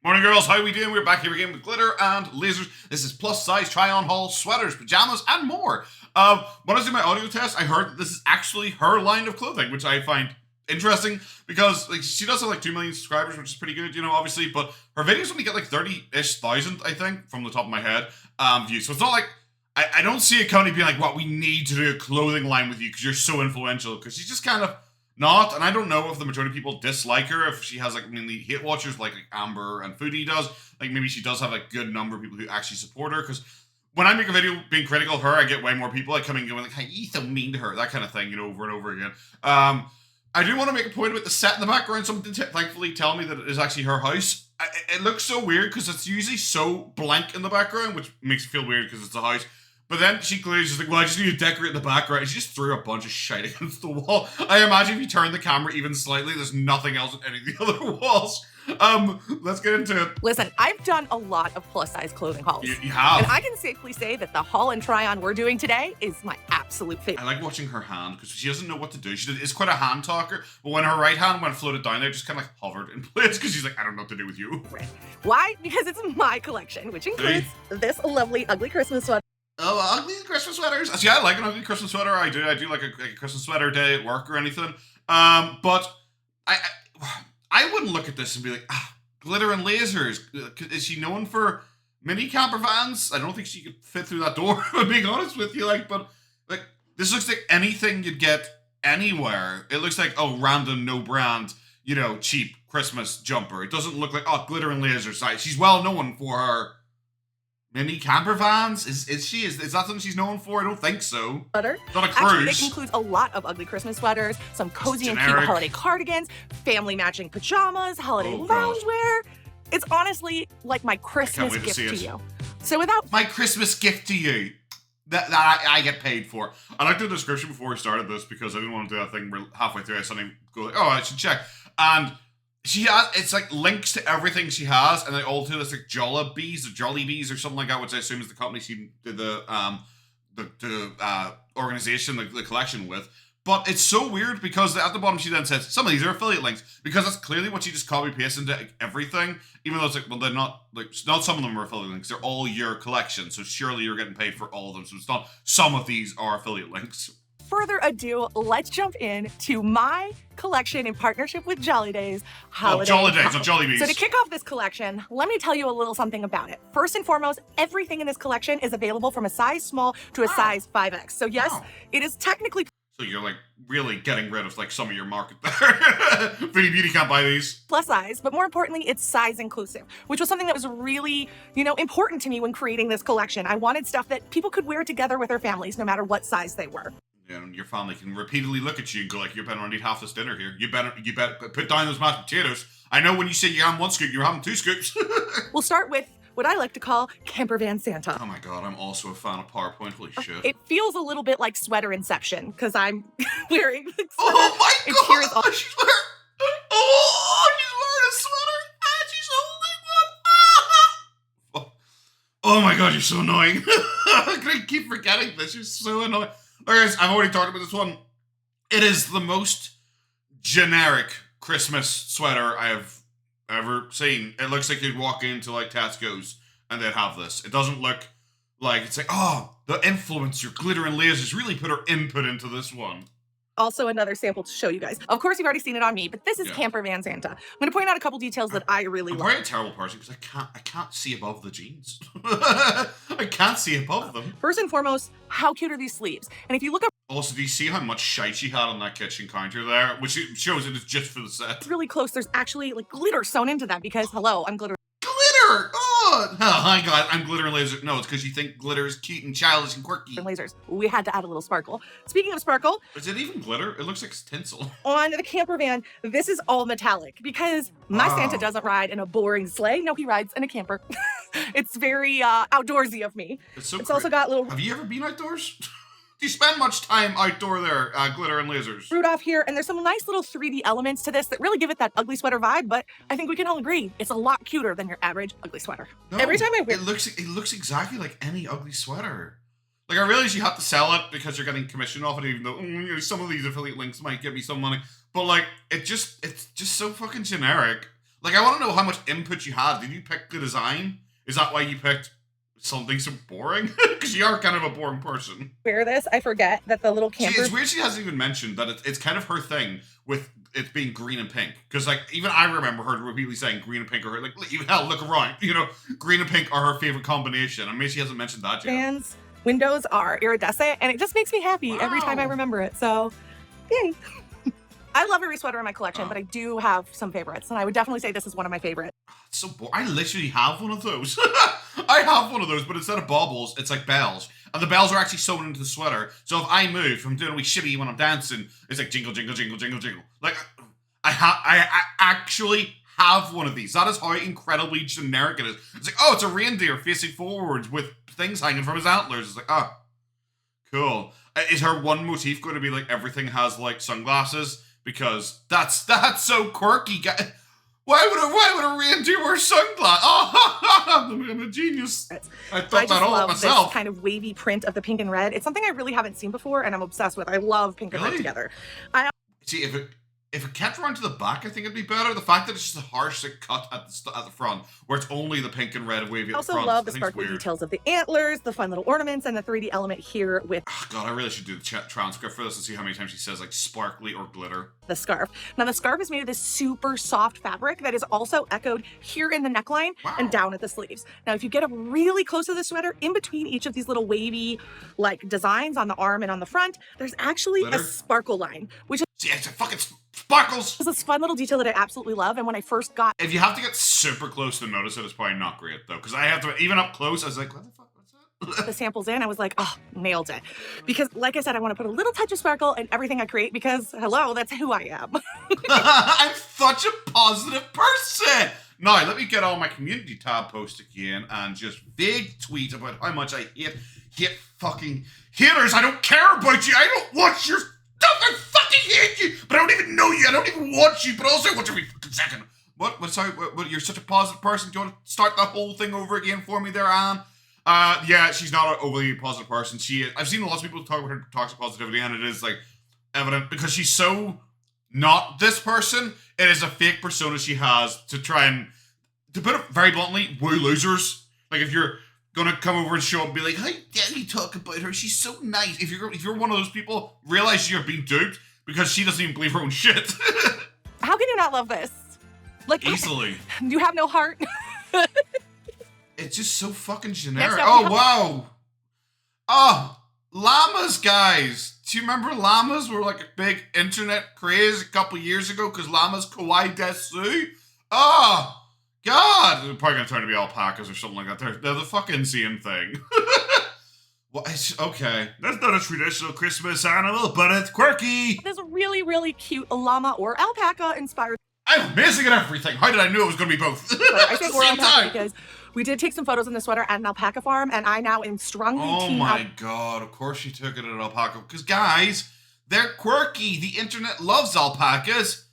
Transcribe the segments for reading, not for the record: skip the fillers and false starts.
Morning, girls. How are we doing? We're back here again with Glitter and Lasers. This is plus size try-on haul, sweaters, pajamas, and more. When I was doing my audio test, I heard that this is actually her line of clothing, which I find interesting because she does have 2 million subscribers, which is pretty good, obviously. But her videos only get 30-ish thousand, I think, from the top of my head, views. So it's not like I don't see a company being like, "What, we need to do a clothing line with you because you're so influential." Because she's just kind of not, and I don't know if the majority of people dislike her, if she has mainly hate watchers like Amber and Foodie does. Maybe she does have a good number of people who actually support her, because when I make a video being critical of her, I get way more people coming and going hey, you're so mean to her, that kind of thing, over and over again. I do want to make a point about the set in the background. Someone thankfully tell me that it is actually her house. It looks so weird because it's usually so blank in the background, which makes it feel weird because it's a house. But then she clearly just well, I just need to decorate the background. And she just threw a bunch of shit against the wall. I imagine if you turn the camera even slightly, there's nothing else on any of the other walls. Let's get into it. Listen, I've done a lot of plus-size clothing hauls. You have. And I can safely say that the haul and try-on we're doing today is my absolute favorite. I like watching her hand because she doesn't know what to do. She is quite a hand talker, but when her right hand went floated down there, just kind of hovered in place because she's like, I don't know what to do with you. Why? Because it's my collection, which includes this lovely ugly Christmas sweater. Oh, ugly Christmas sweaters. See, I like an ugly Christmas sweater. I do like a Christmas sweater day at work or anything. But I wouldn't look at this and be like, Glitter and Lasers. Is she known for mini camper vans? I don't think she could fit through that door, if I'm being honest with you. But this looks like anything you'd get anywhere. It looks like, random, no brand, cheap Christmas jumper. It doesn't look like, Glitter and Lasers. She's well known for her mini camper vans? Is that something she's known for? I don't think so. Sweater. Not a cruise. Actually, it includes a lot of ugly Christmas sweaters, some cozy and cute holiday cardigans, family matching pajamas, holiday loungewear. It's honestly like my Christmas gift to you. So without my Christmas gift to you that I get paid for. I looked at the description before we started this because I didn't want to do that thing where halfway through I suddenly go I should check. And she has, it's links to everything she has, and they all do this Jolly Bees or something like that, which I assume is the company she did the organization, the collection with. But it's so weird because at the bottom she then says some of these are affiliate links, because that's clearly what she just copy pasted into everything. Even though it's they're not not some of them are affiliate links; they're all your collection. So surely you're getting paid for all of them. So it's not some of these are affiliate links. Further ado, let's jump in to my collection in partnership with Jolly Days. Jolly Days, not Jolly Bees. So to kick off this collection, let me tell you a little something about it. First and foremost, everything in this collection is available from a size small to a size 5X. So yes, it is technically... So you're really getting rid of some of your market there. Foodie Beauty can't buy these. Plus size, but more importantly, it's size inclusive, which was something that was really, important to me when creating this collection. I wanted stuff that people could wear together with their families, no matter what size they were. And your family can repeatedly look at you and go you better not eat half this dinner here. You better put down those mashed potatoes. I know when you say you're having 1 scoop, you're having 2 scoops. We'll start with what I like to call Camper Van Santa. Oh my god, I'm also a fan of PowerPoint. Holy shit. It feels a little bit like sweater inception, because I'm wearing the sweater. Oh my god! She's wearing a sweater! And she's holding one! Oh my god, you're so annoying. I'm gonna keep forgetting this. You're so annoying. Alright guys, I've already talked about this one. It is the most generic Christmas sweater I have ever seen. It looks like you'd walk into Tesco's and they'd have this. It doesn't look like it's the influencer Glitter and Lasers really put her input into this one. Also another sample to show you guys. Of course, you've already seen it on me, but this is Camper Van Santa. I'm going to point out a couple details that I really love. I'm very a terrible person because I can't see above the jeans. I can't see above them. First and foremost, how cute are these sleeves? And if you look up... Also, do you see how much shite she had on that kitchen counter there? Which shows it is just for the set. Really close, there's actually glitter sewn into them because, hello, I'm Glitter. Glitter! Oh, hi guys, I'm Glitter and Laser. No, it's because you think glitter is cute and childish and quirky. Lasers. We had to add a little sparkle. Speaking of sparkle... Is it even glitter? It looks like tinsel. On the camper van, this is all metallic because my Santa doesn't ride in a boring sleigh. No, he rides in a camper. It's very outdoorsy of me. It's also got little... Have you ever been outdoors? Do you spend much time outdoor there, Glitter and Lasers? Rudolph here, and there's some nice little 3D elements to this that really give it that ugly sweater vibe, but I think we can all agree it's a lot cuter than your average ugly sweater. No, every time I wear it looks exactly like any ugly sweater. I realize you have to sell it because you're getting commission off it, even though some of these affiliate links might give me some money. But it's just so fucking generic. Like, I want to know how much input you had. Did you pick the design? Is that why you picked something so boring? Because you are kind of a boring person. Wear this, I forget that the little camper... See, it's weird she hasn't even mentioned that it's kind of her thing with it being green and pink. Because, like, even I remember her repeatedly saying green and pink are her, like, hell, look around. You know, green and pink are her favorite combination. I mean, she hasn't mentioned that yet. Fans, windows are iridescent, and it just makes me happy every time I remember it. So, yay. I love every sweater in my collection, but I do have some favorites, and I would definitely say this is one of my favorites. It's so boring. I literally have one of those. I have one of those, but instead of baubles, it's like bells. And the bells are actually sewn into the sweater. So if I move from doing a wee shimmy when I'm dancing, it's like jingle, jingle, jingle, jingle, jingle. Like, I actually have one of these. That is how incredibly generic it is. It's like, oh, it's a reindeer facing forwards with things hanging from his antlers. It's like, oh, cool. Is her one motif going to be like everything has like sunglasses? Because that's so quirky. Why would a reindeer wear sunglasses? Oh, I'm a genius. I thought that all of myself. This kind of wavy print of the pink and red. It's something I really haven't seen before, and I'm obsessed with. I love pink and red together. See, if it kept around to the back, I think it'd be better. The fact that it's just a harsh cut at the front, where it's only the pink and red wavy at the front. I also love the sparkly details of the antlers, the fun little ornaments, and the 3D element here with... Oh, God, I really should do the transcript for this and see how many times she says, like, sparkly or glitter. The scarf. Now, the scarf is made of this super soft fabric that is also echoed here in the neckline and down at the sleeves. Now, if you get up really close to the sweater, in between each of these little wavy, like, designs on the arm and on the front, there's actually a sparkle line, which is... See, it's a fucking... Sparkles! It's this fun little detail that I absolutely love, and when I first got... If you have to get super close to notice it, it's probably not great, though, because I have to... Even up close, I was like, what the fuck, what's that? The samples in, I was like, oh, nailed it. Because, like I said, I want to put a little touch of sparkle in everything I create, because, hello, that's who I am. I'm such a positive person! Now, let me get on my community tab post again, and just big tweet about how much I hate fucking haters. I don't care about you. I don't want your... I fucking hate you, but I don't even know you. I don't even want you, but also I want you every fucking second. What? Sorry, what? You're such a positive person. Do you want to start that whole thing over again for me there, Anne? Yeah, she's not an overly positive person. I've seen lots of people talk about her toxic positivity, and it is, like, evident because she's so not this person. It is a fake persona she has to try and, to put it very bluntly, woo losers. Like, if you're gonna come over and show up and be like, how dare you talk about her? She's so nice. If you're one of those people, realize you're being duped because she doesn't even believe her own shit. How can you not love this? Like, easily. You have no heart. It's just so fucking generic. Oh, wow. Oh, llamas, guys. Do you remember llamas were like a big internet craze a couple years ago because llamas kawaii desu? Oh, God. They're probably going to turn to be alpacas or something like that. They're the fucking same thing. Well, okay. That's not a traditional Christmas animal, but it's quirky. There's a really, really cute llama or alpaca inspired. I'm amazing at everything. How did I know it was going to be both? I think we're alpaca because we did take some photos in the sweater at an alpaca farm, and I now am strongly team. Oh my God! Of course she took it at an alpaca because guys, they're quirky. The internet loves alpacas.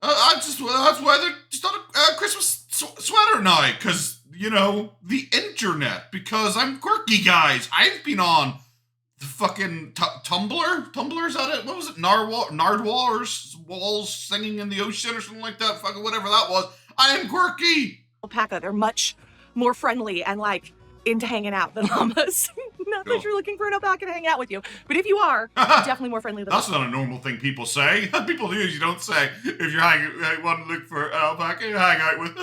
That's why they're just not a Christmas sweater now. Because you know the internet. Because I'm quirky, guys. I've been on the fucking Tumblr. Tumblr, is that it? What was it? Nardwal's walls singing in the ocean or something like that. Fucking whatever that was. I am quirky. Alpaca, they're much more friendly and like into hanging out than llamas. Not that you're looking for an alpaca to hang out with you, but if you are, definitely more friendly than That's not a normal thing people say. People usually don't say if you're want to look for an alpaca to hang out with.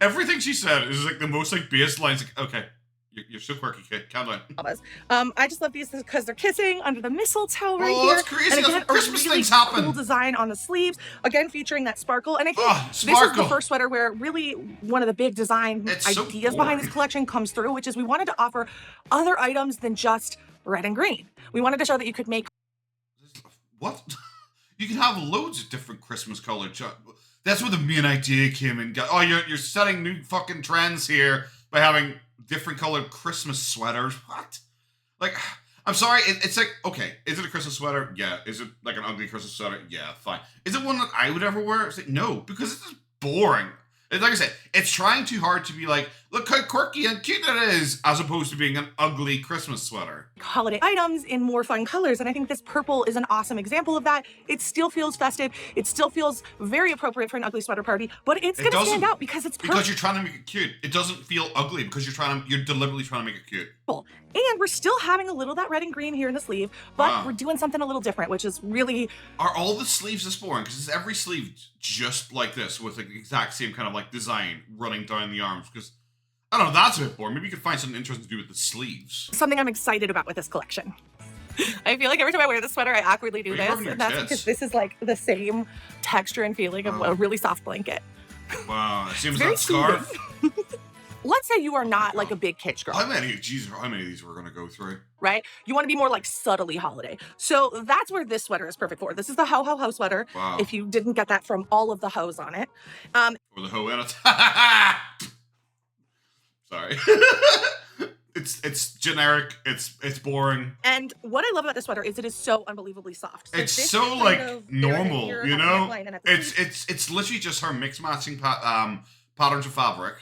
Everything she said is like the most like baselines. Like, okay. You're so quirky, kid. Calm down. I just love these because they're kissing under the mistletoe right here. Oh, that's crazy. And again, that's Christmas really things happen. Cool design on the sleeves. Again, featuring that sparkle. And I think this is the first sweater where really one of the big design ideas behind this collection comes through, which is we wanted to offer other items than just red and green. We wanted to show that you could make... What? You can have loads of different Christmas colors. That's where the main idea came in. Oh, you're setting new fucking trends here by having different colored Christmas sweaters. What? Like, I'm sorry. It's like, okay, is it a Christmas sweater? Yeah. Is it like an ugly Christmas sweater? Yeah, fine. Is it one that I would ever wear? It's like, no, because it's just boring. It's like I said, it's trying too hard to be like, look how quirky and cute it is, as opposed to being an ugly Christmas sweater. Holiday items in more fun colors, and I think this purple is an awesome example of that. It still feels festive. It still feels very appropriate for an ugly sweater party, but it's gonna stand out because it's purple. Because you're trying to make it cute. It doesn't feel ugly because you're deliberately trying to make it cute. And we're still having a little of that red and green here in the sleeve, but we're doing something a little different, which is really... Are all the sleeves this boring? Because is every sleeve just like this with the exact same kind of like design running down the arms? Because, I don't know, that's a bit boring. Maybe you could find something interesting to do with the sleeves. Something I'm excited about with this collection. I feel like every time I wear this sweater, I awkwardly do this, and that's because this is like the same texture and feeling of a really soft blanket. Wow, it seems like a scarf. Let's say you are not like a big kitsch girl. How many of these we're gonna go through? Right? You want to be more like subtly holiday. So that's where this sweater is perfect for. This is the ho ho ho sweater. Wow. If you didn't get that from all of the hoes on it. Or the hoe in it. Sorry. It's generic. It's boring. And what I love about this sweater is it is so unbelievably soft. So it's so like normal, you know. It's literally just her mix matching patterns of fabric.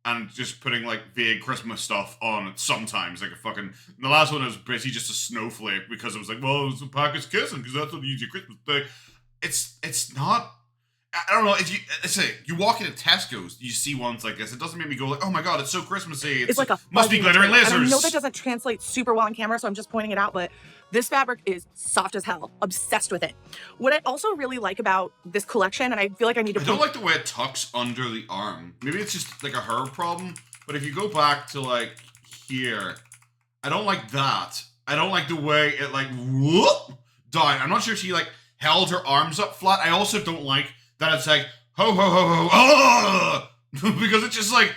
And just putting like vague Christmas stuff on it sometimes, like a fucking. The last one was basically just a snowflake because it was like, well, it's a package kissing because that's what you use your Christmas thing. It's not. I don't know. If you walk into Tesco's, you see ones like this. It doesn't make me go like, oh my god, it's so Christmassy. It's like a must be GlitterandLazer's. I know that doesn't translate super well on camera, so I'm just pointing it out, but this fabric is soft as hell. Obsessed with it. What I also really like about this collection, and I feel like I need to... I don't like the way it tucks under the arm. Maybe it's just like a her problem, but if you go back to like here, I don't like that. I don't like the way it like whoop down. I'm not sure if she like held her arms up flat. I also don't like that it's like ho ho ho ho because it's just like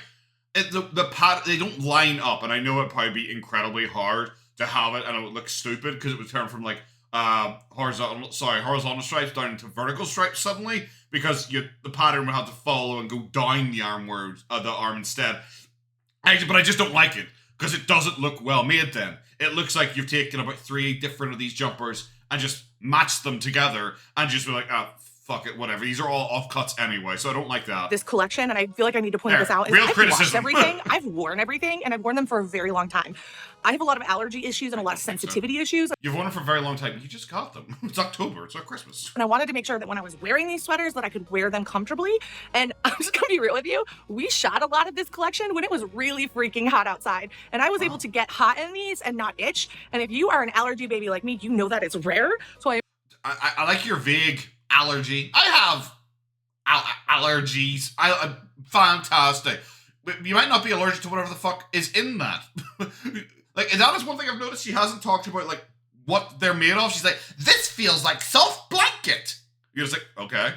the pad, they don't line up, and I know it'd probably be incredibly hard to have it and it would look stupid because it would turn from like horizontal stripes down into vertical stripes suddenly because the pattern would have to follow and go down the arm instead. But I just don't like it because it doesn't look well made then. It looks like you've taken about 3 different of these jumpers and just matched them together and just be like, fuck it, whatever. These are all offcuts anyway, so I don't like that. This collection, and I feel like I need to point this out, is I've watched everything, I've worn everything, and I've worn them for a very long time. I have a lot of allergy issues and a lot of sensitivity issues. You've worn them for a very long time. You just got them. It's October. It's not Christmas. And I wanted to make sure that when I was wearing these sweaters that I could wear them comfortably. And I'm just gonna be real with you. We shot a lot of this collection when it was really freaking hot outside. And I was able to get hot in these and not itch. And if you are an allergy baby like me, you know that it's rare. So I like your vague allergy. I have allergies. Fantastic. You might not be allergic to whatever the fuck is in that. Like, that is one thing I've noticed. She hasn't talked about, like, what they're made of. She's like, this feels like soft blanket. You're just like, okay.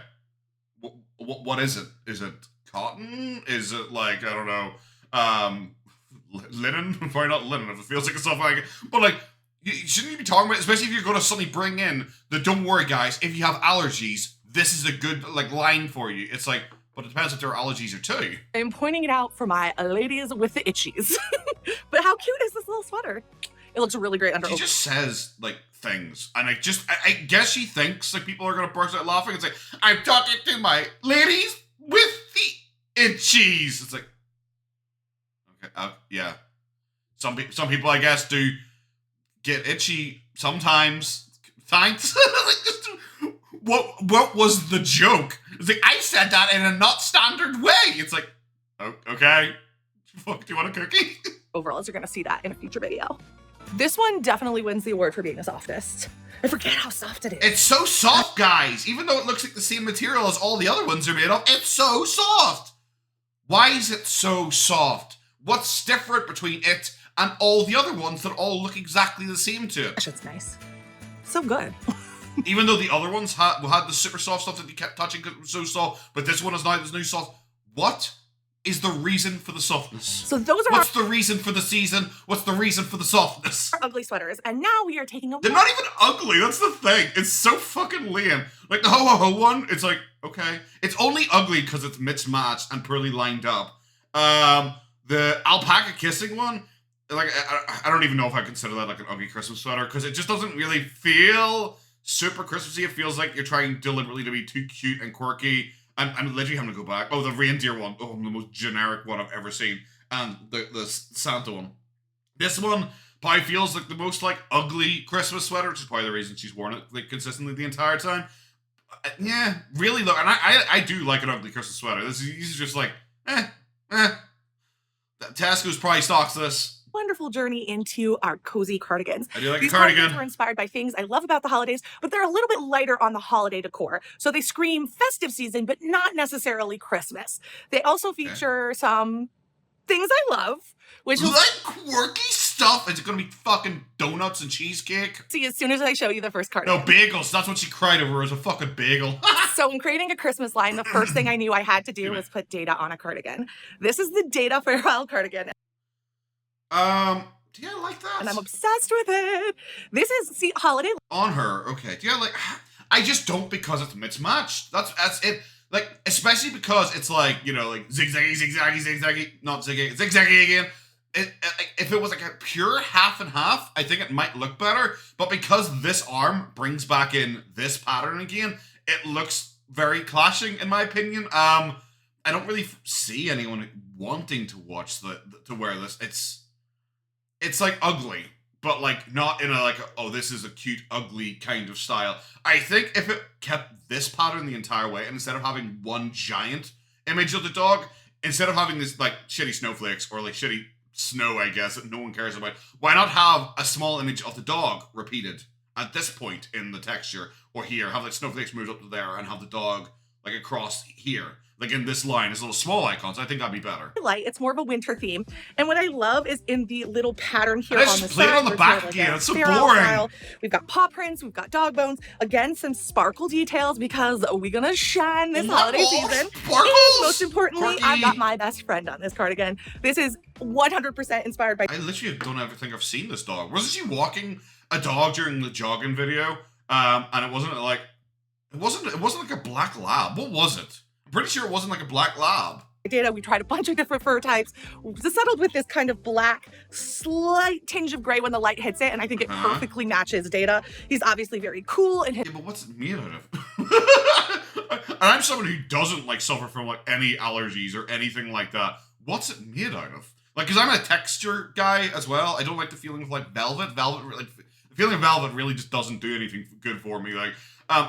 What is it? Is it cotton? Is it, like, I don't know, linen? Probably not linen if it feels like a soft blanket. But, like, shouldn't you be talking about it? Especially if you're going to suddenly bring in the, don't worry, guys, if you have allergies, this is a good, like, line for you. It's like, but it depends if there are allergies or too. I'm pointing it out for my ladies with the itchies. But how cute is this little sweater? It looks really great under. She just says like things, and I guess she thinks like people are gonna burst out laughing and say, "I'm talking to my ladies with the itchies." It's like, okay, yeah. Some people I guess do get itchy sometimes. Thanks. Like, what was the joke? It's like, I said that in a not standard way. It's like, oh, okay. Fuck, do you want a cookie? Overalls, you're gonna see that in a future video. This one definitely wins the award for being the softest. I forget how soft it is. It's so soft, guys. Even though it looks like the same material as all the other ones are made of, it's so soft. Why is it so soft? What's different between it and all the other ones that all look exactly the same to it? That shit's nice. So good. Even though the other ones had the super soft stuff that you kept touching because it was so soft, but this one is now this new soft. What is the reason for the softness? So those are What's the reason for the season? What's the reason for the softness? Our ugly sweaters, and now we are taking a They're not even ugly, that's the thing. It's so fucking lame. Like the ho ho ho one, it's like, okay. It's only ugly because it's mismatched and poorly lined up. The alpaca kissing one, like I don't even know if I consider that like an ugly Christmas sweater because it just doesn't really feel super Christmassy. It feels like you're trying deliberately to be too cute and quirky I'm literally having to go back. Oh, the reindeer one. Oh, the most generic one I've ever seen. And the Santa one. This one probably feels like the most like ugly Christmas sweater, which is probably the reason she's worn it like consistently the entire time. Yeah, really look, and I do like an ugly Christmas sweater. This is just like, Tesco's probably stocks this. Wonderful journey into our cozy cardigans. I do like These a cardigan. cardigans were inspired by things I love about the holidays, but they're a little bit lighter on the holiday decor. So they scream festive season, but not necessarily Christmas. They also feature some things I love, which is like quirky stuff. Is it going to be fucking donuts and cheesecake? See as soon as I show you the first cardigan. No, bagels. That's what she cried over, is a fucking bagel. So in creating a Christmas line, the first thing I knew I had to do was put data on a cardigan. This is the Data Farewell cardigan. Do you like that? And I'm obsessed with it. This is, see, holiday. On her, okay. Do you like, I just don't because it's mismatched. That's it. Like, especially because it's like, you know, like zigzaggy, zigzaggy, zigzaggy, not zigzaggy, zigzaggy again. If it was like a pure half and half, I think it might look better. But because this arm brings back in this pattern again, it looks very clashing in my opinion. I don't really see anyone wanting to watch to wear this. It's like ugly, but like not in a like, oh, this is a cute, ugly kind of style. I think if it kept this pattern the entire way, and instead of having one giant image of the dog, instead of having this like shitty snowflakes or like shitty snow, I guess, that no one cares about, why not have a small image of the dog repeated at this point in the texture, or here, have like snowflakes moved up to there and have the dog like across here. Like in this line, as little small icons, I think that'd be better. Light, it's more of a winter theme. And what I love is in the little pattern here on the side. Play it on the back again, it's so boring. Style. We've got paw prints, we've got dog bones. Again, some sparkle details because we're gonna shine this holiday season. Sparkles! And most importantly, I've got my best friend on this cardigan. This is 100% inspired by... I literally don't ever think I've seen this dog. Wasn't she walking a dog during the jogging video? And it wasn't like a black lab. What was it? I'm pretty sure it wasn't like a black lab. Data, we tried a bunch of different fur types. We settled with this kind of black, slight tinge of gray when the light hits it, and I think it perfectly matches Data. He's obviously very cool and yeah, but what's it made out of? And I'm someone who doesn't like suffer from like any allergies or anything like that. What's it made out of? Like, because I'm a texture guy as well. I don't like the feeling of like velvet. Like, the feeling of velvet really just doesn't do anything good for me. Like,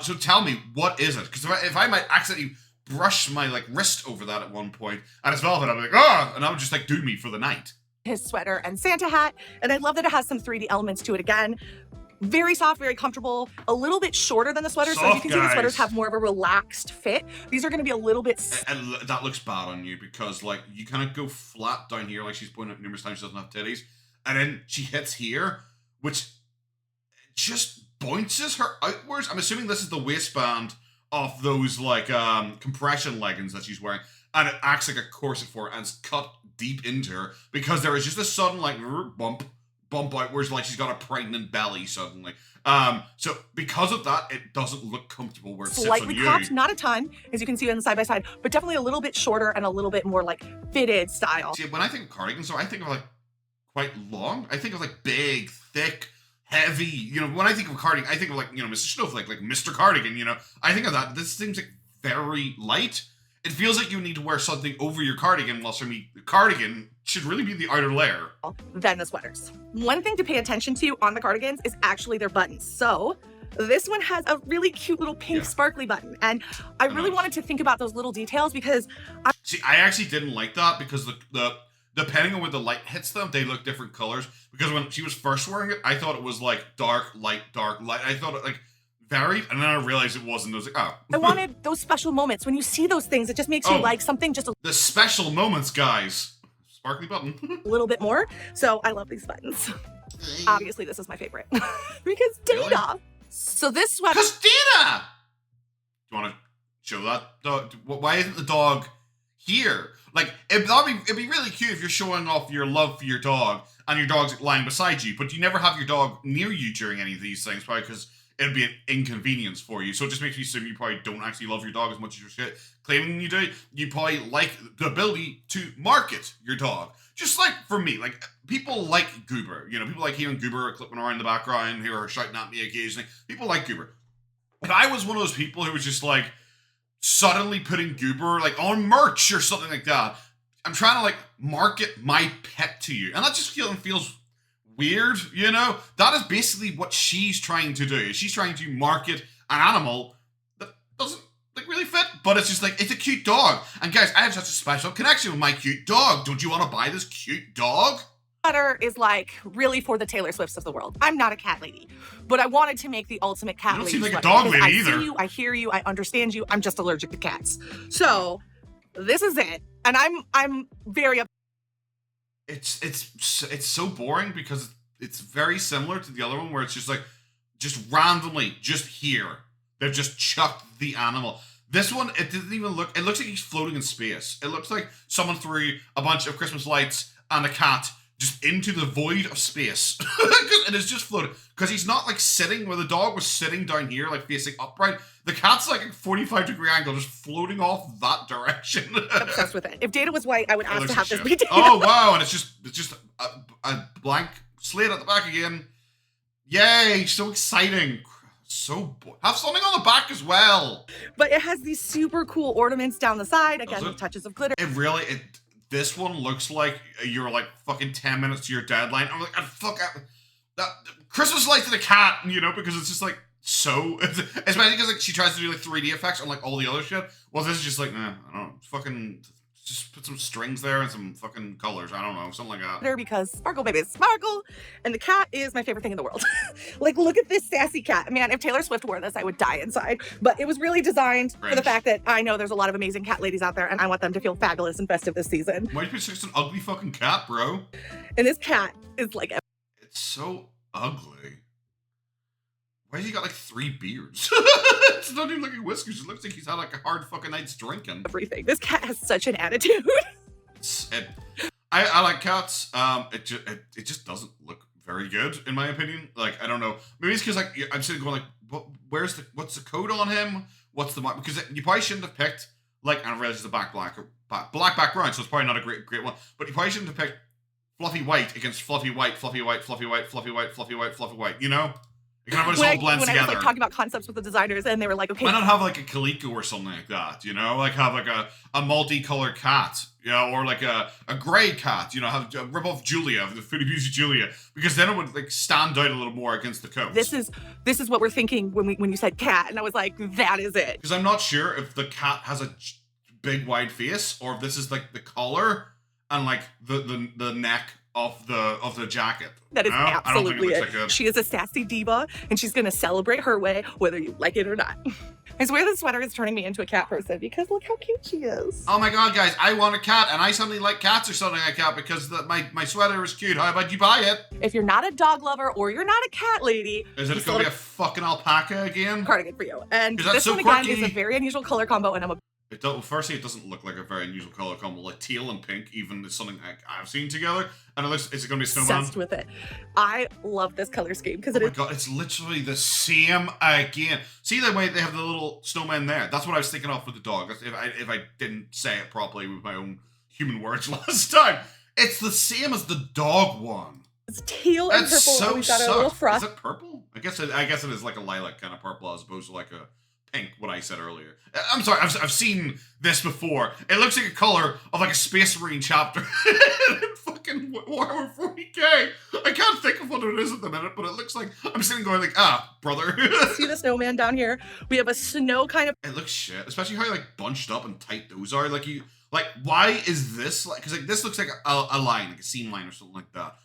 so tell me, what is it? Because if I might accidentally brush my like wrist over that at one point and it's velvet, I'm like, and I would just like do me for the night. His sweater and Santa hat, and I love that it has some 3D elements to it again. Very soft, very comfortable, a little bit shorter than the sweater, so you can see the sweaters have more of a relaxed fit. These are going to be a little bit... And that looks bad on you because like you kind of go flat down here, like she's pointed out numerous times she doesn't have titties, and then she hits here, which just bounces her outwards. I'm assuming this is the waistband of those like compression leggings that she's wearing, and it acts like a corset for her and it's cut deep into her because there is just a sudden like bump outwards, like she's got a pregnant belly suddenly. So because of that, it doesn't look comfortable where it sits on you. Slightly cropped, not a ton, as you can see on the side by side, but definitely a little bit shorter and a little bit more like fitted style. See, when I think of cardigans, so I think of like quite long. I think of like big, thick, heavy, you know, when I think of cardigan, I think of like, you know, Mr. Snowflake, like Mr. Cardigan, you know, I think of that. This seems like very light. It feels like you need to wear something over your cardigan, whilst for me, the cardigan should really be the outer layer. Then the sweaters. One thing to pay attention to on the cardigans is actually their buttons. So this one has a really cute little pink sparkly button. And I really wanted to think about those little details because See, I actually didn't like that because the depending on where the light hits them, they look different colors. Because when she was first wearing it, I thought it was like dark, light, dark, light. I thought it like varied, and then I realized it wasn't. I was like, oh. I wanted those special moments. When you see those things, it just makes you like something just a the special moments, guys. Sparkly button. little bit more. So I love these buttons. Obviously, this is my favorite. Because Data. Really? So this sweater. Because Data! Do you want to show that dog? Why isn't the dog here? Like, it'd be really cute if you're showing off your love for your dog and your dog's lying beside you, but you never have your dog near you during any of these things, probably because it'd be an inconvenience for you. So it just makes me assume you probably don't actually love your dog as much as you're claiming you do. You probably like the ability to market your dog. Just like for me, like people like Goober. You know, people like hearing Goober clipping around in the background, hear her shouting at me occasionally. People like Goober. But I was one of those people who was just like, suddenly putting Goober like on merch or something like that. I'm trying to like market my pet to you, and that just feels weird, you know? That is basically what she's trying to do. She's trying to market an animal that doesn't like really fit, but it's just like, it's a cute dog. And guys, I have such a special connection with my cute dog. Don't you want to buy this cute dog? Sweater is like really for the Taylor Swifts of the world. I'm not a cat lady, but I wanted to make the ultimate cat lady. You don't seem like a sweater dog lady I either. see you, I hear you, I understand you. I'm just allergic to cats. So this is it, and I'm very. It's so boring because it's very similar to the other one where it's just like, just randomly, just here, they've just chucked the animal. This one, it didn't even look, it looks like he's floating in space. It looks like someone threw a bunch of Christmas lights and a cat just into the void of space. It is just floating. Because he's not like sitting where the dog was sitting down here, like facing upright. The cat's like a 45-degree angle, just floating off that direction. Obsessed with it. If Data was white, I would ask to have this be Data. Oh wow, and it's just a blank slate at the back again. Yay, so exciting. So have something on the back as well. But it has these super cool ornaments down the side, again with touches of glitter. This one looks like you're like fucking 10 minutes to your deadline. I'm like, Christmas lights and a cat, you know, because it's just like so, especially because like she tries to do like 3D effects on like all the other shit. Well, this is just like, I don't know, fucking just put some strings there and some fucking colors. I don't know, something like that. Because sparkle, baby, sparkle. And the cat is my favorite thing in the world. Like, look at this sassy cat. Man, if Taylor Swift wore this, I would die inside. But it was really designed for the fact that I know there's a lot of amazing cat ladies out there, and I want them to feel fabulous and festive this season. Why you such an ugly fucking cat, bro? And this cat is like... It's so ugly. Why has he got like 3 beards? It's not even like a whiskers. It looks like he's had like a hard fucking night's drinking. Everything. This cat has such an attitude. I like cats. It just doesn't look very good in my opinion. Like, I don't know. Maybe it's because like I'm sitting going like, what's the coat on him? What's the because you probably shouldn't have picked like, I realize it's a black background, so it's probably not a great one. But you probably shouldn't have picked fluffy white against fluffy white, fluffy white, fluffy white, fluffy white, fluffy white, fluffy white. You know. You can have it all blends together. When I was like talking about concepts with the designers, and they were like, okay, why not have like a calico or something like that? You know, like have like a multicolored cat, you know, or like a gray cat. You know, have rip off Julia, the Foodie Beauty Julia, because then it would like stand out a little more against the coat. This is what we're thinking when you said cat, and I was like, that is it. Because I'm not sure if the cat has a big wide face or if this is like the collar and like the neck of the jacket. That is absolutely it. Like she is a sassy diva, and she's going to celebrate her way, whether you like it or not. I swear this sweater is turning me into a cat person, because look how cute she is. Oh my god, guys, I want a cat, and I suddenly like cats or something like that because my sweater is cute. How about you buy it? If you're not a dog lover or you're not a cat lady, is it going to be a fucking alpaca again? Cardigan for you. And this one again is a very unusual color combo, and firstly, it doesn't look like a very unusual color combo. Like teal and pink, even is something I've seen together. And is it going to be a snowman? Obsessed with it. I love this color scheme because oh my god, it's literally the same again. See the way they have the little snowman there? That's what I was thinking of with the dog. If I didn't say it properly with my own human words last time. It's the same as the dog one. It's teal and purple. So and we've got a little frost. Is it purple? I guess it is like a lilac kind of purple as opposed to like a pink, what I said earlier. I'm sorry, I've seen this before. It looks like a color of like a Space Marine chapter in fucking Warhammer 40k. I can't think of what it is at the minute, but it looks like I'm sitting going like, brother. See the snowman down here? We have a snow kind of... It looks shit, especially how like bunched up and tight those are. Like why is this like, because like this looks like a line, like a seam line or something like that.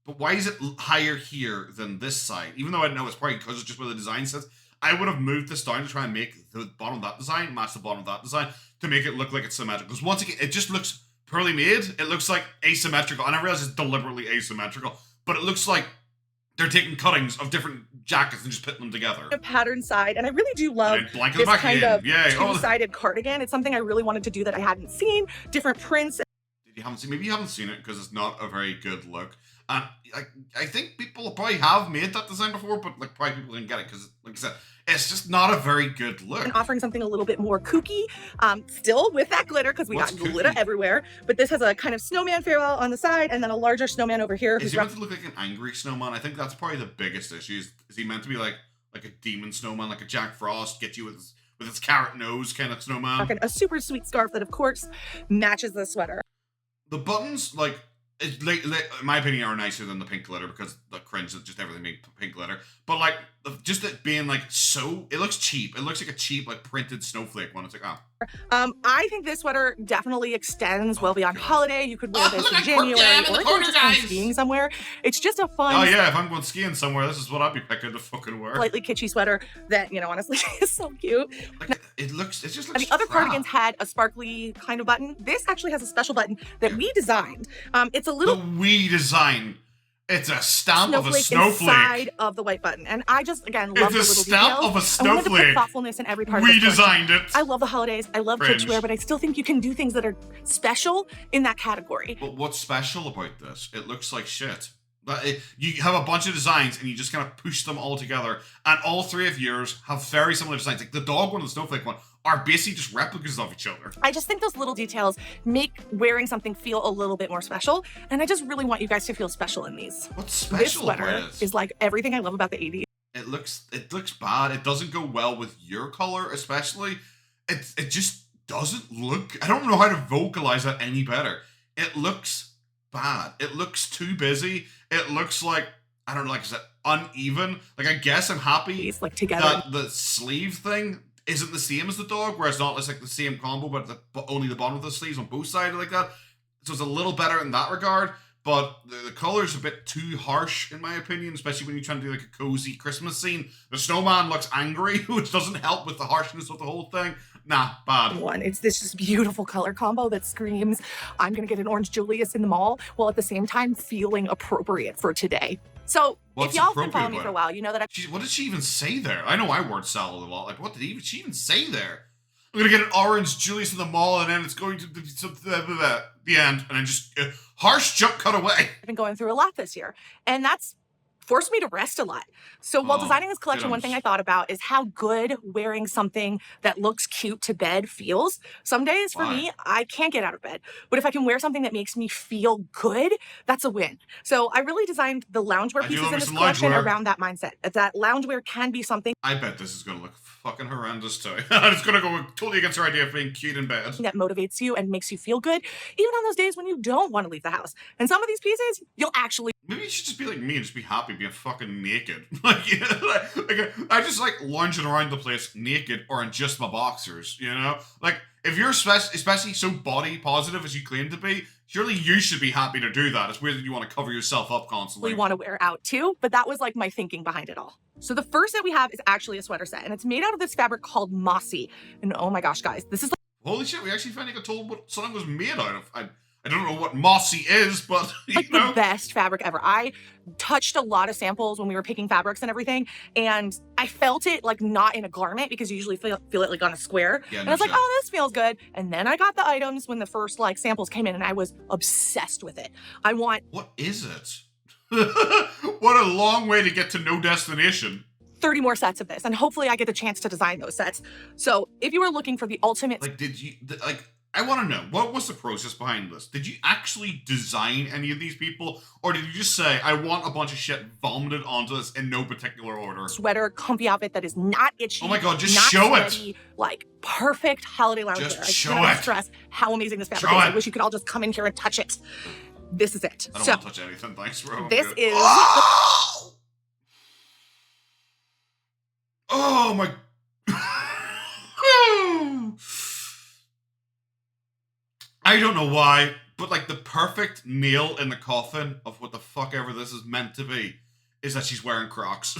But why is it higher here than this side? Even though I know it's probably because it's just where the design sits. I would have moved this down to try and make the bottom of that design match the bottom of that design to make it look like it's symmetrical. Because once again, it just looks poorly made. It looks like asymmetrical. And I realize it's deliberately asymmetrical, but it looks like they're taking cuttings of different jackets and just putting them together. A pattern side, and I really do love this kind of two-sided cardigan. It's something I really wanted to do that I hadn't seen. Different prints. Maybe you haven't seen it because it's not a very good look. And I think people probably have made that design before, but like probably people didn't get it because, like I said, it's just not a very good look. And offering something a little bit more kooky, still with that glitter because we got glitter everywhere. But this has a kind of snowman farewell on the side, and then a larger snowman over here. Is he meant to look like an angry snowman? I think that's probably the biggest issue. Is he meant to be like a demon snowman, like a Jack Frost, get you with his with its carrot nose kind of snowman. A super sweet scarf that, of course, matches the sweater. The buttons, like, in my opinion, are nicer than the pink glitter because the cringe that just everything being pink glitter. But like, just it being like it looks cheap. It looks like a cheap, like printed snowflake one. It's like, I think this sweater definitely extends well beyond holiday. You could wear this in January, or if you're just going skiing somewhere. It's just a fun. Oh yeah, if I'm going skiing somewhere, this is what I'd be picking to fucking wear. Slightly kitschy sweater that, honestly is so cute. Like, it just looks. The other cardigans had a sparkly kind of button. This actually has a special button that we designed. It's a little. We designed. It's a stamp of a snowflake inside of the white button, and I just love the little details. It's a stamp of a snowflake. I wanted to put thoughtfulness in every part. We designed it. I love the holidays. I love kitschwear, but I still think you can do things that are special in that category. But what's special about this? It looks like shit. You have a bunch of designs and you just kind of push them all together, and all three of yours have very similar designs. Like the dog one and the snowflake one are basically just replicas of each other. I just think those little details make wearing something feel a little bit more special, and I just really want you guys to feel special in these. What's special about it? This sweater is like everything I love about the 80s. It looks bad. It doesn't go well with your color, especially. It just doesn't look. I don't know how to vocalize that any better. It looks bad. It looks too busy. It looks like, I don't know, like, is it uneven? Like, I guess I'm happy it's like together. That the sleeve thing isn't the same as the dog, where it's not like the same combo, but only the bottom of the sleeves on both sides like that. So it's a little better in that regard, but the color's a bit too harsh, in my opinion, especially when you're trying to do like a cozy Christmas scene. The snowman looks angry, which doesn't help with the harshness of the whole thing. Nah, bad. It's this just beautiful color combo that screams, I'm gonna get an orange Julius in the mall, while at the same time feeling appropriate for today. So if y'all been following me for a while, you know that what did she even say there? I know I word salad a lot. Like, what did she even say there? I'm gonna get an orange Julius in the mall, and then it's going to the end, and then just harsh jump cut away. I've been going through a lot this year, and that's forced me to rest a lot. So while designing this collection, one thing I thought about is how good wearing something that looks cute to bed feels. Some days for me, I can't get out of bed, but if I can wear something that makes me feel good, that's a win. So I really designed the loungewear pieces in this collection around that mindset. That loungewear can be something. I bet this is gonna look fucking horrendous too. It's gonna go totally against her idea of being cute in bed. That motivates you and makes you feel good, even on those days when you don't want to leave the house. And some of these pieces, you'll actually. Maybe you should just be like me and just be happy being fucking naked. I just like lunging around the place naked or in just my boxers, you know? Like, if you're especially so body positive as you claim to be, surely you should be happy to do that. It's weird that you want to cover yourself up constantly. You want to wear out too, but that was like my thinking behind it all. So the first set we have is actually a sweater set, and it's made out of this fabric called mossy. And oh my gosh, guys, this is like. Holy shit, we actually finally got told what something was made out of. I don't know what mossy is, but like the best fabric ever. I touched a lot of samples when we were picking fabrics and everything, and I felt it like not in a garment, because you usually feel it like on a square. Yeah, and I was like, oh, this feels good. And then I got the items when the first like samples came in, and I was obsessed with it. What is it? What a long way to get to no destination. 30 more sets of this, and hopefully I get the chance to design those sets. So if you were looking for the ultimate, like, I want to know, what was the process behind this? Did you actually design any of these people? Or did you just say, I want a bunch of shit vomited onto this in no particular order? Sweater, comfy outfit that is not itchy. Oh my God, just show sweaty, it. Like, perfect holiday loungewear. Just show it. Stress how amazing this fabric is. I wish you could all just come in here and touch it. This is it. I don't want to touch anything, thanks, bro. This is... Oh my... I don't know why, but like the perfect nail in the coffin of what the fuck ever this is meant to be is that she's wearing Crocs.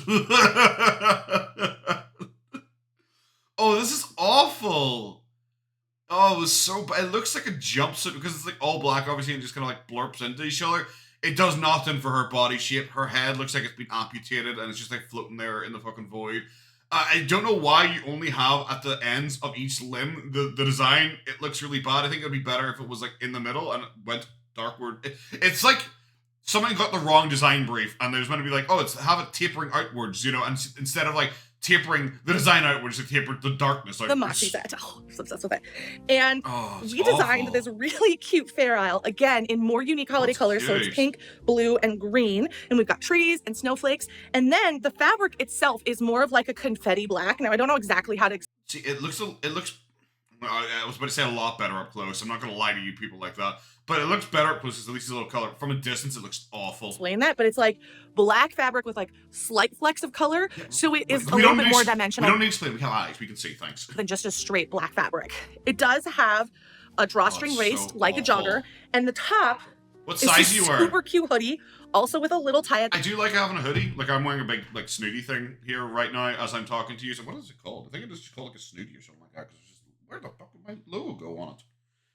Oh, this is awful. Oh, it was so bad. It looks like a jumpsuit because it's like all black, obviously, and just kind of like blurps into each other. It does nothing for her body shape. Her head looks like it's been amputated and it's just like floating there in the fucking void. I don't know why you only have at the ends of each limb the design. It looks really bad. I think it would be better if it was like in the middle and it went darkward. It's like someone got the wrong design brief and there's meant to be like, oh, have it tapering outwards, you know, and instead of like tapering the design outwards to taper the darkness outwards. The maxi set. Oh, I'm so obsessed with it. And it's we designed awful. this really cute fair isle, again, in more unique holiday colors. So it's pink, blue, and green. And we've got trees and snowflakes. And then the fabric itself is more of like a confetti black. Now, I don't know exactly how to... See, it looks, I was about to say a lot better up close. I'm not going to lie to you people like that. But it looks better up close, because at least it's a little color. From a distance, it looks awful. Explain that, but it's like black fabric with like slight flecks of color. Yeah. So it is a little bit more dimensional. We don't need to explain. We have eyes. We can see things. Than just a straight black fabric. It does have a drawstring waist, like a jogger. And the top... What size do you wear? Super cute hoodie, also with a little tie. I do like having a hoodie. Like, I'm wearing a big, like, snooty thing here right now as I'm talking to you. So what is it called? I think it is just called like a snooty or something like that. Because it's just, where the fuck would my logo go on it?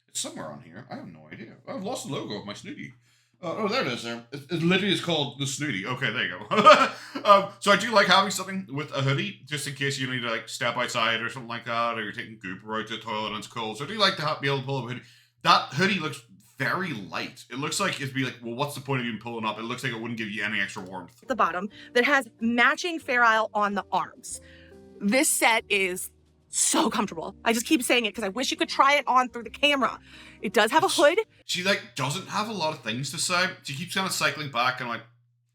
It's somewhere on here. I have no idea. I've lost the logo of my snooty. Oh, there it is. There. It literally is called the snooty. Okay, there you go. So I do like having something with a hoodie, just in case you need to like step outside or something like that, or you're taking Gooper out to the toilet and it's cold. So I do like to be able to pull up a hoodie. That hoodie looks very light. It looks like it'd be like, well, what's the point of even pulling up? It looks like it wouldn't give you any extra warmth. At the bottom, that has matching Fair Isle on the arms. This set is so comfortable. I just keep saying it because I wish you could try it on through the camera. It does have a hood. She like doesn't have a lot of things to say. She keeps kind of cycling back and like,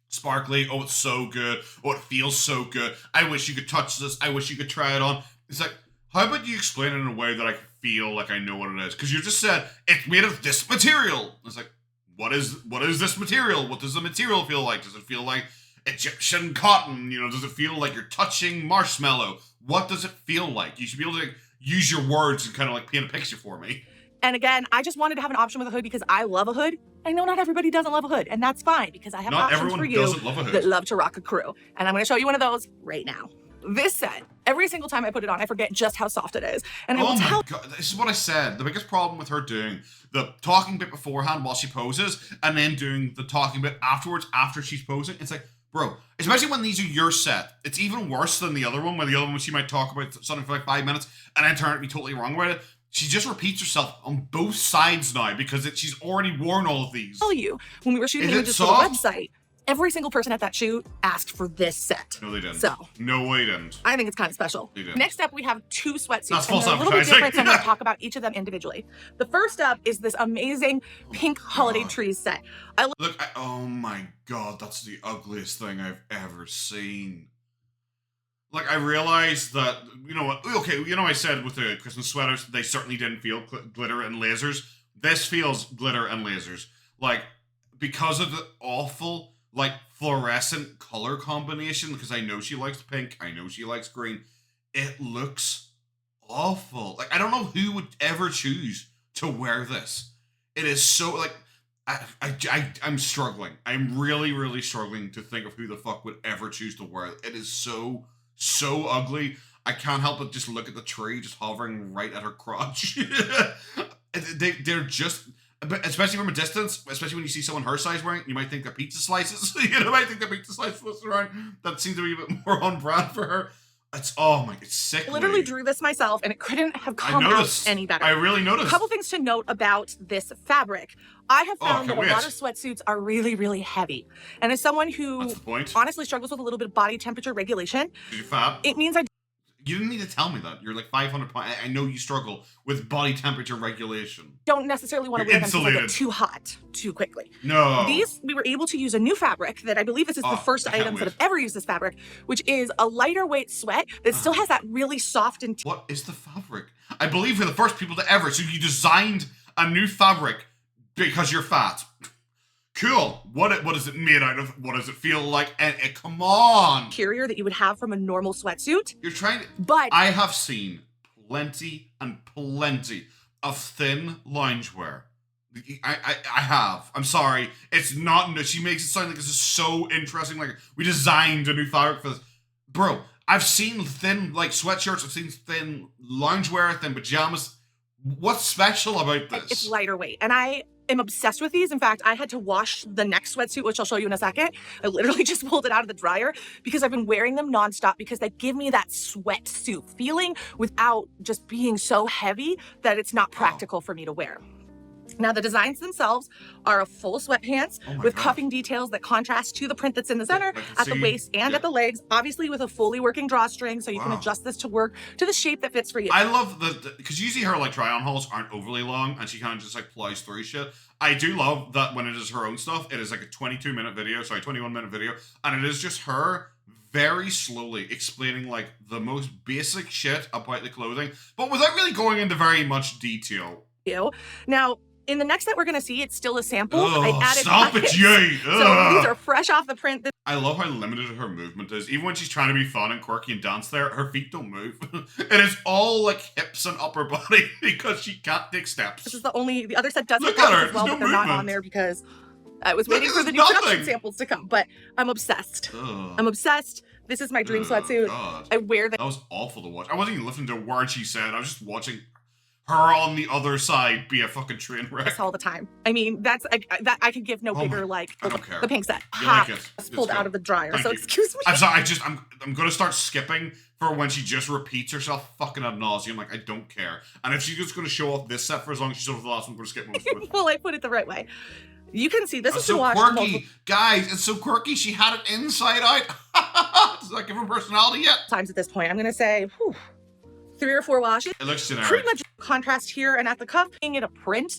sparkly, oh, it's so good, oh, it feels so good, I wish you could touch this, I wish you could try it on. It's like, how about you explain it in a way that I can feel like I know what it is? Because you just said, it's made of this material. It's like, what is this material? What does the material feel like? Does it feel like Egyptian cotton? You know, does it feel like you're touching marshmallow? What does it feel like? You should be able to like, use your words and kind of like paint a picture for me. And again, I just wanted to have an option with a hood because I love a hood. I know not everybody doesn't love a hood, and that's fine because I have options for you that love to rock a crew. And I'm going to show you one of those right now. This set, every single time I put it on, I forget just how soft it is. And I will tell God, this is what I said. The biggest problem with her doing the talking bit beforehand while she poses, and then doing the talking bit afterwards after she's posing, it's like, bro, especially when these are your set, it's even worse than the other one, where the other one she might talk about something for like 5 minutes and then turn out to be totally wrong about it. She just repeats herself on both sides now because she's already worn all of these. Tell you, when we were shooting images for the website, every single person at that shoot asked for this set. No, they didn't. So, no, they didn't. I think it's kind of special. They didn't. Next up, we have 2 sweatsuits. That's false and they're a little bit different, so I'm going to talk about each of them individually. The first up is this amazing pink holiday trees set. Oh my God, that's the ugliest thing I've ever seen. Like, I realized that, you know what, okay, you know I said with the Christmas sweaters, they certainly didn't feel glitter and lasers. This feels glitter and lasers. Like, because of the awful, like, fluorescent color combination, because I know she likes pink, I know she likes green, it looks awful. Like, I don't know who would ever choose to wear this. It is so, like, I'm struggling. I'm really, really struggling to think of who the fuck would ever choose to wear it. It is so ugly. I can't help but just look at the tree just hovering right at her crotch. They're just, especially from a distance, especially when you see someone her size wearing it, you might think they're pizza slices. You might think they're pizza slices around. That seems to be a bit more on brand for her. It's, oh my, it's sick. I literally drew this myself and it couldn't have come out any better. I really noticed. A couple things to note about this fabric. I have found that a lot of sweatsuits are really, really heavy. And as someone who honestly struggles with a little bit of body temperature regulation, it means you didn't need to tell me that. You're like 500 pounds. I know you struggle with body temperature regulation. Don't necessarily want to wear them because they get too hot too quickly. No. These, we were able to use a new fabric that I believe this is the first items that have ever used this fabric, which is a lighter weight sweat that still has that really soft and... What is the fabric? I believe we're the first people to ever. So you designed a new fabric because you're fat. Cool. What is it made out of? What does it feel like? And come on. Interior that you would have from a normal sweatsuit. You're trying to... But I have seen plenty and plenty of thin loungewear. I have. I'm sorry. It's not... She makes it sound like this is so interesting. Like, we designed a new fabric for this. Bro, I've seen thin, like, sweatshirts. I've seen thin loungewear, thin pajamas. What's special about this? It's lighter weight. And I am obsessed with these. In fact, I had to wash the next sweatsuit, which I'll show you in a second. I literally just pulled it out of the dryer because I've been wearing them nonstop because they give me that sweatsuit feeling without just being so heavy that it's not practical for me to wear. Now, the designs themselves are a full sweatpants with God. cuffing details that contrast to the print that's in the center, at the waist and yeah. at the legs, obviously with a fully working drawstring, so you can adjust this to work to the shape that fits for you. I love because usually her like try-on hauls aren't overly long, and she kind of just like plows through shit. I do love that when it is her own stuff, it is like a 21-minute video, and it is just her very slowly explaining like the most basic shit about the clothing, but without really going into very much detail. Now, in the next set we're going to see, it's still a sample. I added stop it, Jay! So these are fresh off the print. I love how limited her movement is. Even when she's trying to be fun and quirky and dance there, her feet don't move. It is all like hips and upper body because she can't take steps. This is the other set doesn't Look at her, as well, there's but no they're not movement. on there because I was waiting for the new production samples to come, but I'm obsessed. I'm obsessed. This is my dream sweatsuit. God. I wear that. That was awful to watch. I wasn't even listening to a word she said. I was just watching her on the other side be a fucking train wreck. All the time. I mean, that I could give no bigger I don't care. the pink set. You like it. It's pulled out of the dryer. Thank so you. excuse me. I'm sorry. I'm gonna start skipping for when she just repeats herself fucking ad nauseum. Like I don't care. And if she's just gonna show off this set for as long as she showed off the last one, I'm gonna skip most of it. Well, I put it the right way. You can see this is so quirky, guys. It's so quirky. She had it inside out. Does that give her personality yet? Times at this point, I'm gonna say 3 or 4 washes. It looks generic. Pretty much contrast here and at the cuff, making it a print.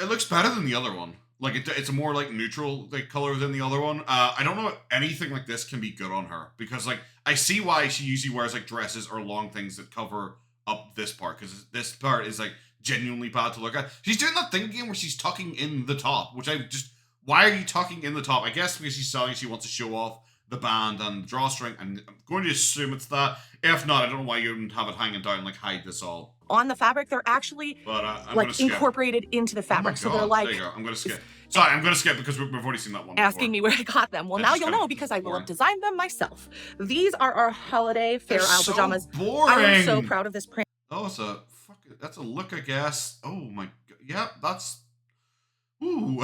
It looks better than the other one. Like it's a more like neutral like color than the other one. I don't know if anything like this can be good on her because like I see why she usually wears like dresses or long things that cover up this part because this part is like genuinely bad to look at. She's doing that thing again where she's tucking in the top, which why are you tucking in the top? I guess because she's selling, she wants to show off the band and the drawstring, and I'm going to assume it's that. If not, I don't know why you wouldn't have it hanging down, like hide this all. On the fabric, they're actually like incorporated into the fabric. Oh my God. So they're like. There you go. I'm going to skip. Sorry, I'm going to skip because we've already seen that one Asking me where I got them. Well, now you'll know because I will have designed them myself. These are our holiday fair aisle pajamas. Boring. I am so proud of this print. Oh, that's a look, I guess. Oh my God. Yeah, that's. Ooh.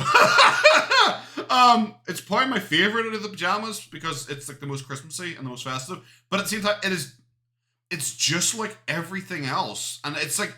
It's probably my favorite out of the pajamas because it's like the most Christmassy and the most festive. But at the same time, it's just like everything else. And it's like,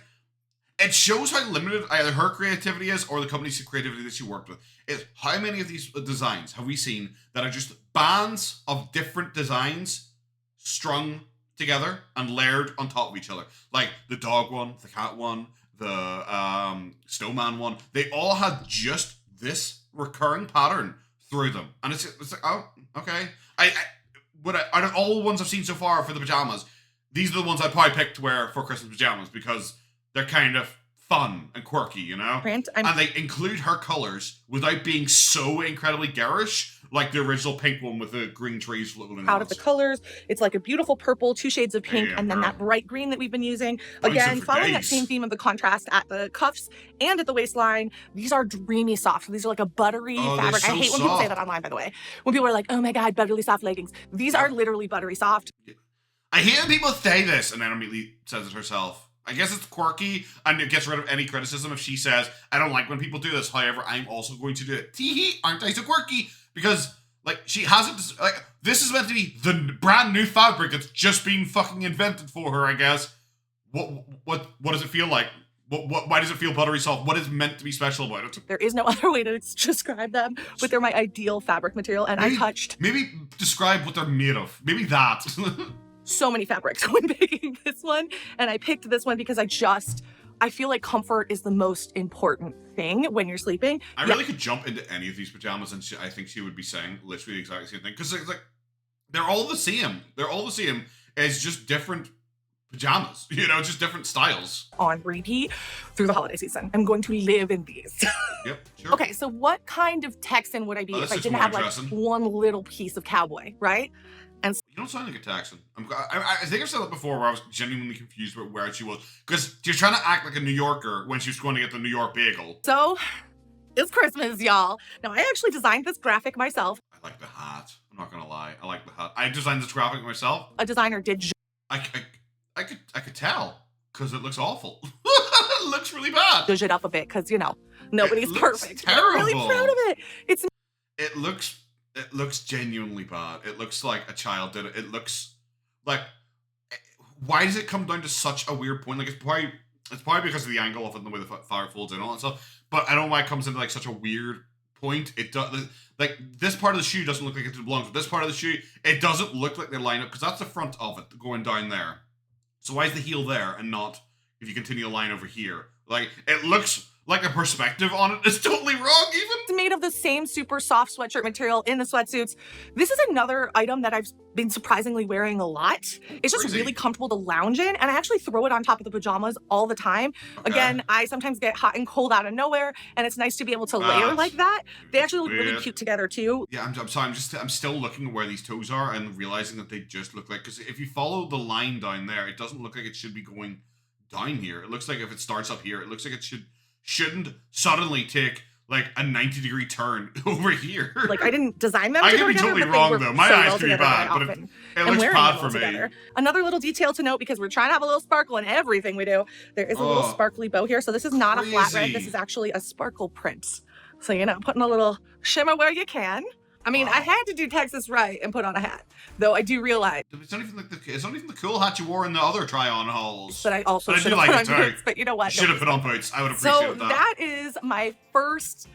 it shows how limited either her creativity is or the company's creativity that she worked with. Is how many of these designs have we seen that are just bands of different designs strung together and layered on top of each other? Like the dog one, the cat one, the snowman one. They all had just this recurring pattern through them. And it's like, oh, okay. Out of all the ones I've seen so far for the pajamas, these are the ones I'd probably pick to wear for Christmas pajamas because they're kind of fun and quirky, you know? And they include her colors without being so incredibly garish, like the original pink one with the green trees floating out of the colors. It's like a beautiful purple, 2 shades of pink, and then that bright green that we've been using. Again, following that same theme of the contrast at the cuffs and at the waistline. These are dreamy soft. These are like a buttery fabric. So I hate when people say that online, by the way. When people are like, oh my God, buttery soft leggings. These are literally buttery soft. I hate when people say this and then immediately says it herself. I guess it's quirky and it gets rid of any criticism if she says, I don't like when people do this, however, I'm also going to do it. Tee-hee, aren't I so quirky? Because, like, she hasn't, like, this is meant to be the brand new fabric that's just been fucking invented for her, I guess. What does it feel like? Why does it feel buttery soft? What is meant to be special about it? There is no other way to describe them, but they're my ideal fabric material, and Maybe describe what they're made of. Maybe that. So many fabrics when picking this one, and I picked this one because I feel like comfort is the most important thing when you're sleeping. I really could jump into any of these pajamas and I think she would be saying literally the exact same thing because it's like they're all the same. They're all the same. It's just different pajamas, you know, just different styles. On repeat through the holiday season. I'm going to live in these. Yep, sure. Okay, so what kind of Texan would I be if I didn't have like one little piece of cowboy, right? And you don't sound like a Texan. I think I've said that before where I was genuinely confused about where she was. Because you're trying to act like a New Yorker when she was going to get the New York bagel. So, it's Christmas, y'all. Now, I actually designed this graphic myself. I like the hat. I'm not going to lie. I like the hat. I designed this graphic myself. A designer did. I could tell. Because it looks awful. It looks really bad. Zhuzh it up a bit because, you know, nobody's perfect. Terrible. I'm really proud of it. It looks genuinely bad. It looks like a child did it. It looks like, why does it come down to such a weird point? Like, it's probably It's probably because of the angle of it and the way the fire folds in and all that stuff. But I don't know why it comes into like such a weird point. It does, like, this part of the shoe doesn't look like it belongs with this part of the shoe. It doesn't look like they line up because that's the front of it going down there. So why is the heel there and not if you continue the line over here? Like, it looks like a perspective on it is totally wrong even. It's made of the same super soft sweatshirt material in the sweatsuits. This is another item that I've been surprisingly wearing a lot. It's just really comfortable to lounge in, and I actually throw it on top of the pajamas all the time. Okay. Again, I sometimes get hot and cold out of nowhere, and it's nice to be able to layer like that. They actually look really cute together too. Yeah, I'm sorry, I'm still looking at where these toes are and realizing that they just look like, because if you follow the line down there, it doesn't look like it should be going down here. It looks like if it starts up here, it looks like it shouldn't suddenly take like a 90-degree turn over here. Like, I didn't design them. I could be totally wrong though. My eyes could be bad, but it looks bad for me. Another little detail to note, because we're trying to have a little sparkle in everything we do. There is a little sparkly bow here. So this is not a flat red. This is actually a sparkle print. So, you know, putting a little shimmer where you can. I mean, I had to do Texas right and put on a hat, though I do realize it's not even like it's not even the cool hat you wore in the other try-on hauls. But I also should have put on boots. But you know what? Should have put on boots. I would appreciate that. So that is my first.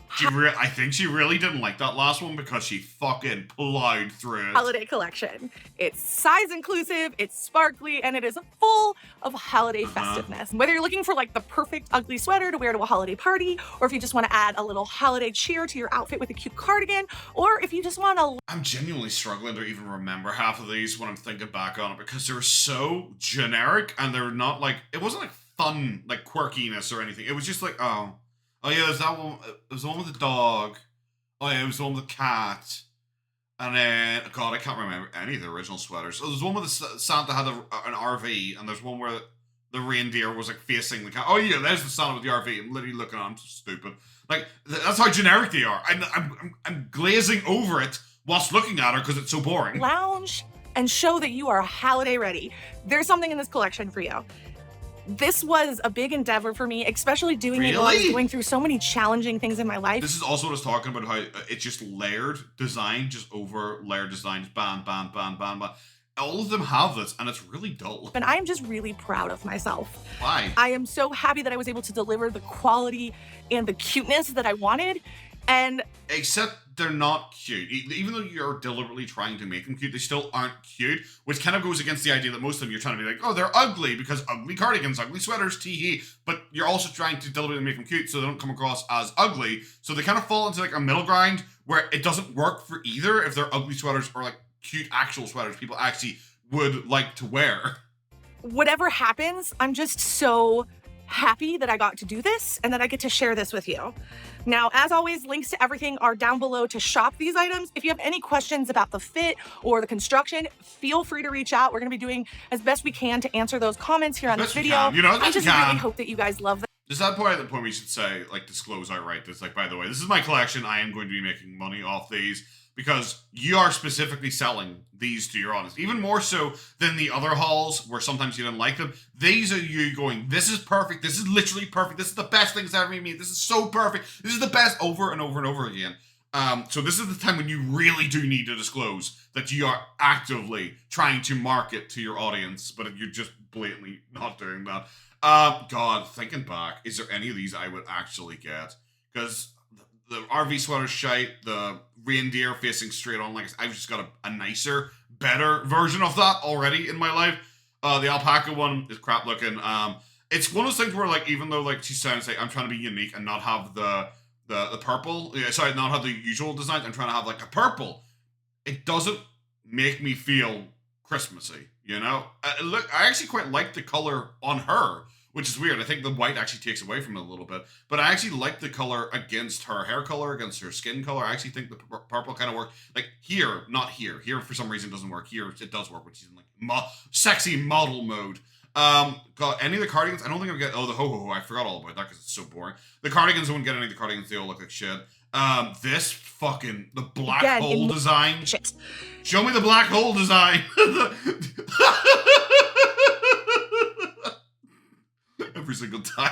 I think she really didn't like that last one because she fucking plowed through it. Holiday collection. It's size inclusive, it's sparkly, and it is full of holiday festiveness. Whether you're looking for like the perfect ugly sweater to wear to a holiday party, or if you just want to add a little holiday cheer to your outfit with a cute cardigan, or if you just want to... I'm genuinely struggling to even remember half of these when I'm thinking back on it because they're so generic and they're not like... It wasn't like fun, like quirkiness or anything. It was just like, oh yeah, there's that one. It was the one with the dog. Oh yeah, it was the one with the cat. And then, God, I can't remember any of the original sweaters. There's one with the Santa had an RV, and there's one where the reindeer was like facing the cat. Oh yeah, there's the Santa with the RV. I'm literally looking on. I'm so stupid. Like, that's how generic they are. I'm glazing over it whilst looking at her because it's so boring. Lounge and show that you are holiday ready. There's something in this collection for you. This was a big endeavor for me, especially doing it while I was going through so many challenging things in my life. This is also what I was talking about, how it's just layered design, just over layered design, just bam, bam, bam, bam, bam. All of them have this, and it's really dull. And I am just really proud of myself. Why? I am so happy that I was able to deliver the quality and the cuteness that I wanted. And except they're not cute. Even though you're deliberately trying to make them cute, they still aren't cute, which kind of goes against the idea that most of them you're trying to be like, oh, they're ugly because ugly cardigans, ugly sweaters, tee-hee. But you're also trying to deliberately make them cute so they don't come across as ugly. So they kind of fall into like a middle ground where it doesn't work for either if they're ugly sweaters or like cute actual sweaters people actually would like to wear. Whatever happens, I'm just so happy that I got to do this and that I get to share this with you. Now, as always, links to everything are down below to shop these items. If you have any questions about the fit or the construction, feel free to reach out. We're going to be doing as best we can to answer those comments here on this video. You know, I just really hope that you guys love them. Is that the point we should say, like, disclose outright that's like, by the way, this is my collection. I am going to be making money off these because you are specifically selling these to your audience. Even more so than the other hauls where sometimes you didn't like them. These are you going, this is perfect. This is literally perfect. This is the best thing that's ever been made. This is so perfect. This is the best over and over and over again. So this is the time when you really do need to disclose that you are actively trying to market to your audience, but you're just blatantly not doing that. God, thinking back, is there any of these I would actually get? Because the RV sweater's shite, the reindeer facing straight on, like I've just got a nicer, better version of that already in my life. The alpaca one is crap looking. It's one of those things where, like, even though like she sounds like I'm trying to be unique and not have the purple, not have the usual design, I'm trying to have like a purple. It doesn't make me feel Christmassy, you know? I actually quite like the color on her, which is weird. I think the white actually takes away from it a little bit. But I actually like the color against her hair color, against her skin color. I actually think the purple kind of works. Like here, not here. Here, for some reason, doesn't work. Here, it does work, which is in like sexy model mode. God, any of the cardigans, I don't think I would get, the ho-ho-ho. I forgot all about that because it's so boring. The cardigans, I wouldn't get any of the cardigans. They all look like shit. This fucking, the black hole design. Shit. Show me the black hole design. Every single time.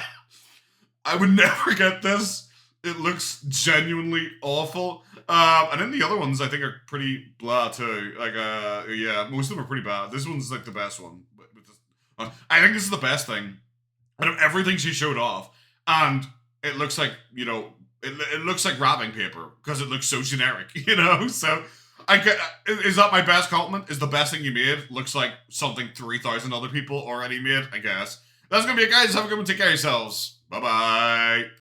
I would never get this. It looks genuinely awful. And then the other ones I think are pretty blah too. Like, yeah, most of them are pretty bad. This one's like the best one. I think this is the best thing out of everything she showed off. And it looks like, you know, it looks like wrapping paper because it looks so generic, you know? So, is that my best compliment? Is the best thing you made looks like something 3,000 other people already made, I guess. That's going to be it, guys. Have a good one. Take care of yourselves. Bye-bye.